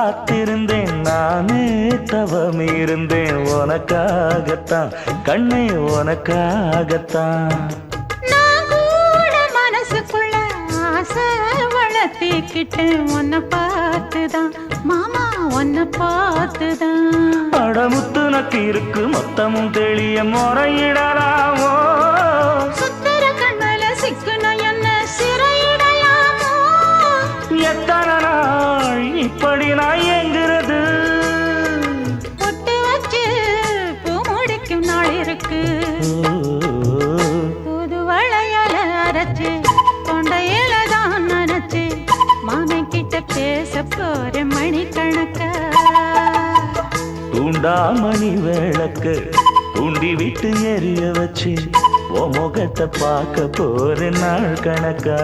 காத்திருந்தேன் நானே தவம் இருந்தேன் உனக்காகத்தான் கண்ணே உனக்காகத்தான் நான் கூட மனசுக்குள்ள ஆசை வளர்த்திக்கிட்டேன் உன்னை பார்த்துதான் மாமா உன்னை பார்த்துதான் அடமுத்து நக்கு இருக்கு மொத்தமும் தெளிய முறையிடலாமோ சுத்தர கண்மல சிக்கன என்ன சிறையிடையாமோ எத்தனை நாள் இப்படி நான் எங்கிறது பொட்டு வச்சு பூ முடிக்கும் நாள் இருக்கு புது வளையல அரைச்சு தொண்டையில தான் நினைச்சு மாமன் கிட்ட பேச போற மணிக்கணக்கா தூண்டாமணி விளக்கு தூண்டி விட்டு எரிய வச்சு உன் முகத்தை பார்க்க போற நாள் கணக்கா